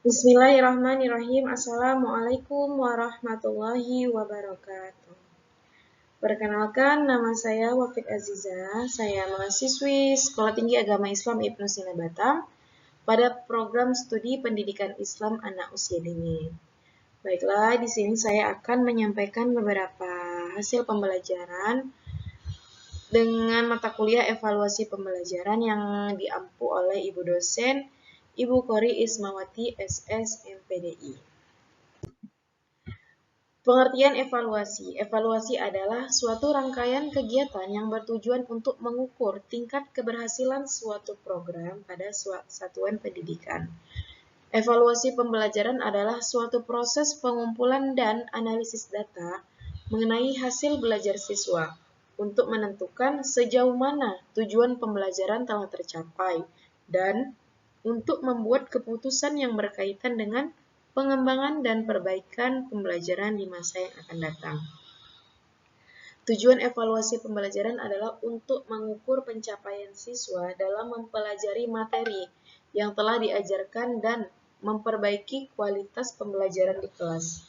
Bismillahirrahmanirrahim. Assalamualaikum warahmatullahi wabarakatuh. Perkenalkan, nama saya Wafik Aziza. Saya mahasiswi Sekolah Tinggi Agama Islam Ibnu Sina Batam pada program studi Pendidikan Islam Anak Usia Dini. Baiklah, di sini saya akan menyampaikan beberapa hasil pembelajaran dengan mata kuliah evaluasi pembelajaran yang diampu oleh Ibu dosen Ibu Kori Ismawati SS MPDI. Pengertian evaluasi. Evaluasi adalah suatu rangkaian kegiatan yang bertujuan untuk mengukur tingkat keberhasilan suatu program pada satuan pendidikan. Evaluasi pembelajaran adalah suatu proses pengumpulan dan analisis data mengenai hasil belajar siswa untuk menentukan sejauh mana tujuan pembelajaran telah tercapai dan untuk membuat keputusan yang berkaitan dengan pengembangan dan perbaikan pembelajaran di masa yang akan datang. Tujuan evaluasi pembelajaran adalah untuk mengukur pencapaian siswa dalam mempelajari materi yang telah diajarkan dan memperbaiki kualitas pembelajaran di kelas.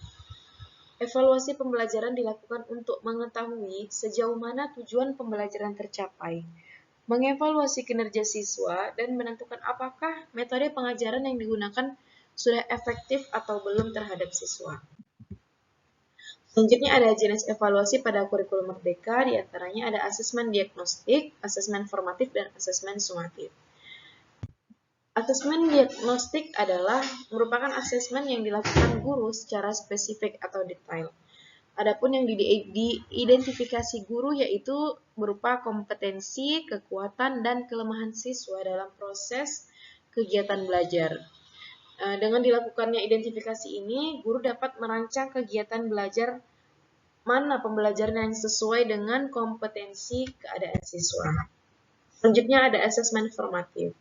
Evaluasi pembelajaran dilakukan untuk mengetahui sejauh mana tujuan pembelajaran tercapai, mengevaluasi kinerja siswa, dan menentukan apakah metode pengajaran yang digunakan sudah efektif atau belum terhadap siswa. Selanjutnya ada jenis evaluasi pada kurikulum merdeka, diantaranya ada asesmen diagnostik, asesmen formatif, dan asesmen sumatif. Asesmen diagnostik adalah merupakan asesmen yang dilakukan guru secara spesifik atau detail. Adapun yang diidentifikasi guru yaitu berupa kompetensi, kekuatan, dan kelemahan siswa dalam proses kegiatan belajar. Dengan dilakukannya identifikasi ini, guru dapat merancang kegiatan belajar mana pembelajaran yang sesuai dengan kompetensi keadaan siswa. Selanjutnya ada asesmen formatif.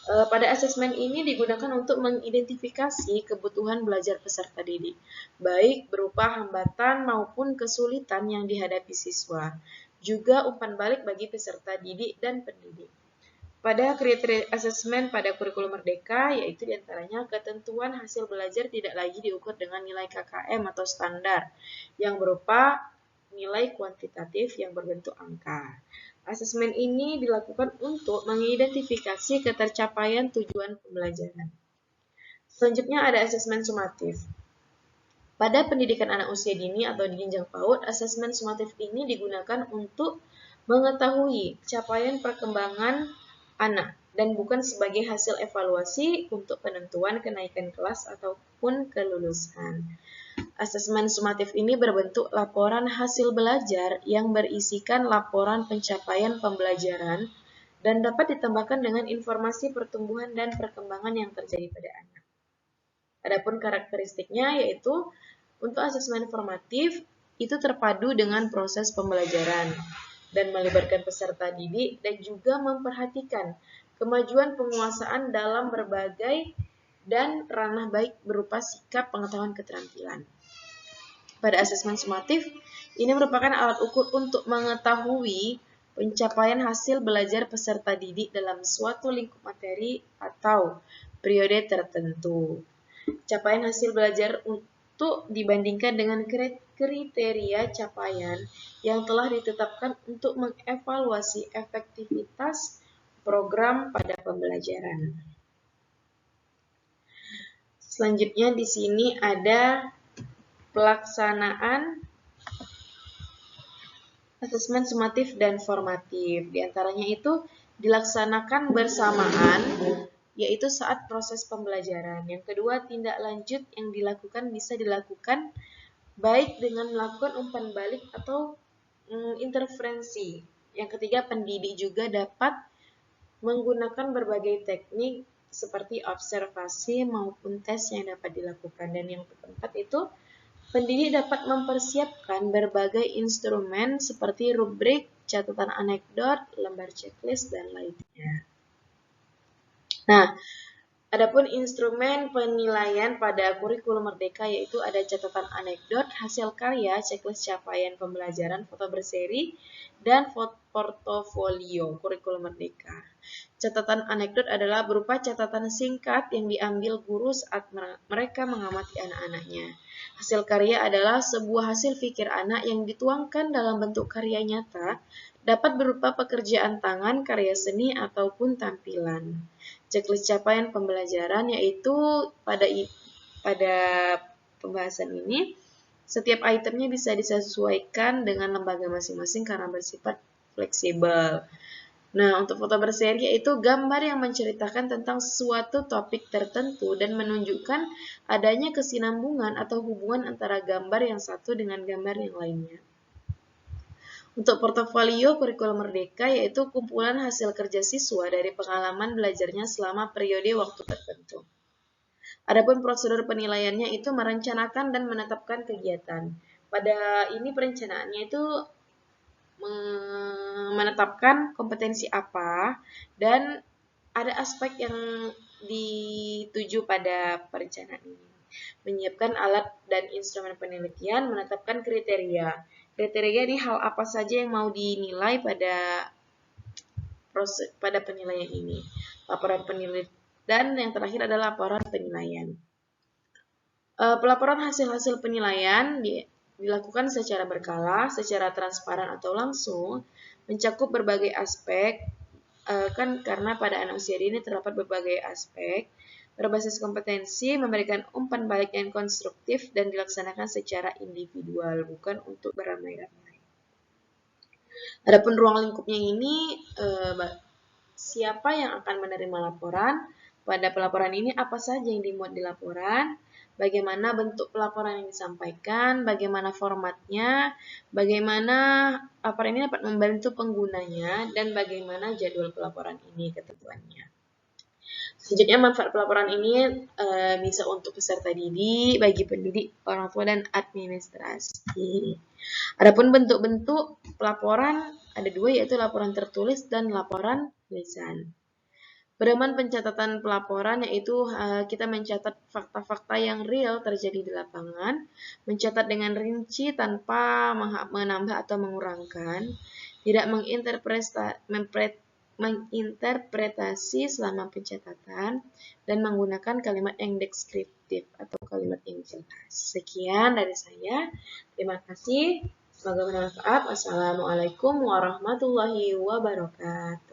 Pada asesmen ini digunakan untuk mengidentifikasi kebutuhan belajar peserta didik, baik berupa hambatan maupun kesulitan yang dihadapi siswa, juga umpan balik bagi peserta didik dan pendidik. Pada kriteria asesmen pada kurikulum merdeka, yaitu diantaranya ketentuan hasil belajar tidak lagi diukur dengan nilai KKM atau standar, yang berupa nilai kuantitatif yang berbentuk angka. Asesmen ini dilakukan untuk mengidentifikasi ketercapaian tujuan pembelajaran. Selanjutnya ada asesmen sumatif. Pada pendidikan anak usia dini atau di jenjang PAUD, asesmen sumatif ini digunakan untuk mengetahui capaian perkembangan anak dan bukan sebagai hasil evaluasi untuk penentuan kenaikan kelas ataupun kelulusan. Asesmen sumatif ini berbentuk laporan hasil belajar yang berisikan laporan pencapaian pembelajaran dan dapat ditambahkan dengan informasi pertumbuhan dan perkembangan yang terjadi pada anak. Adapun karakteristiknya yaitu untuk asesmen formatif itu terpadu dengan proses pembelajaran dan melibatkan peserta didik dan juga memperhatikan kemajuan penguasaan dalam berbagai dan ranah baik berupa sikap, pengetahuan, keterampilan. Pada asesmen sumatif, ini merupakan alat ukur untuk mengetahui pencapaian hasil belajar peserta didik dalam suatu lingkup materi atau periode tertentu. Capaian hasil belajar untuk dibandingkan dengan kriteria capaian yang telah ditetapkan untuk mengevaluasi efektivitas program pada pembelajaran. Selanjutnya di sini ada pelaksanaan asesmen sumatif dan formatif. Di antaranya itu dilaksanakan bersamaan, yaitu saat proses pembelajaran. Yang kedua, tindak lanjut yang dilakukan bisa dilakukan baik dengan melakukan umpan balik atau interferensi. Yang ketiga, pendidik juga dapat menggunakan berbagai teknik seperti observasi maupun tes yang dapat dilakukan. Dan yang keempat itu, pendidik dapat mempersiapkan berbagai instrumen seperti rubrik, catatan anekdot, lembar checklist, dan lainnya. Nah, adapun instrumen penilaian pada kurikulum merdeka yaitu ada catatan anekdot, hasil karya, checklist capaian pembelajaran, foto berseri, dan portofolio kurikulum merdeka. Catatan anekdot adalah berupa catatan singkat yang diambil guru saat mereka mengamati anak-anaknya. Hasil karya adalah sebuah hasil pikir anak yang dituangkan dalam bentuk karya nyata, dapat berupa pekerjaan tangan, karya seni, ataupun tampilan. Checklist capaian pembelajaran yaitu pada pembahasan ini, setiap itemnya bisa disesuaikan dengan lembaga masing-masing karena bersifat fleksibel. Nah, untuk foto berseri yaitu gambar yang menceritakan tentang suatu topik tertentu dan menunjukkan adanya kesinambungan atau hubungan antara gambar yang satu dengan gambar yang lainnya. Untuk portofolio kurikulum merdeka yaitu kumpulan hasil kerja siswa dari pengalaman belajarnya selama periode waktu tertentu. Adapun prosedur penilaiannya itu merencanakan dan menetapkan kegiatan. Pada ini perencanaannya itu menetapkan kompetensi apa dan ada aspek yang dituju pada perencanaan ini. Menyiapkan alat dan instrumen penelitian, menetapkan kriteria. Kriteria ini hal apa saja yang mau dinilai pada penilaian ini. Laporan penelitian dan yang terakhir adalah laporan penilaian. Pelaporan hasil-hasil penilaian dilakukan secara berkala, secara transparan atau langsung, mencakup berbagai aspek, karena pada anak usia dini terdapat berbagai aspek, berbasis kompetensi, memberikan umpan balik yang konstruktif, dan dilaksanakan secara individual, bukan untuk beramai-ramai. Adapun ruang lingkupnya ini, siapa yang akan menerima laporan? Pada pelaporan ini apa saja yang dimuat di laporan? Bagaimana bentuk pelaporan yang disampaikan, bagaimana formatnya, bagaimana laporan ini dapat membantu penggunanya, dan bagaimana jadwal pelaporan ini ketentuannya. Selanjutnya manfaat pelaporan ini bisa untuk peserta didik, bagi pendidik, orang tua, dan administrasi. Adapun bentuk-bentuk pelaporan ada dua, yaitu laporan tertulis dan laporan lisan. Pedoman pencatatan pelaporan yaitu kita mencatat fakta-fakta yang real terjadi di lapangan, mencatat dengan rinci tanpa menambah atau mengurangkan, tidak menginterpretasi selama pencatatan, dan menggunakan kalimat yang deskriptif atau kalimat yang jelas. Sekian dari saya. Terima kasih. Semoga bermanfaat. Wassalamualaikum warahmatullahi wabarakatuh.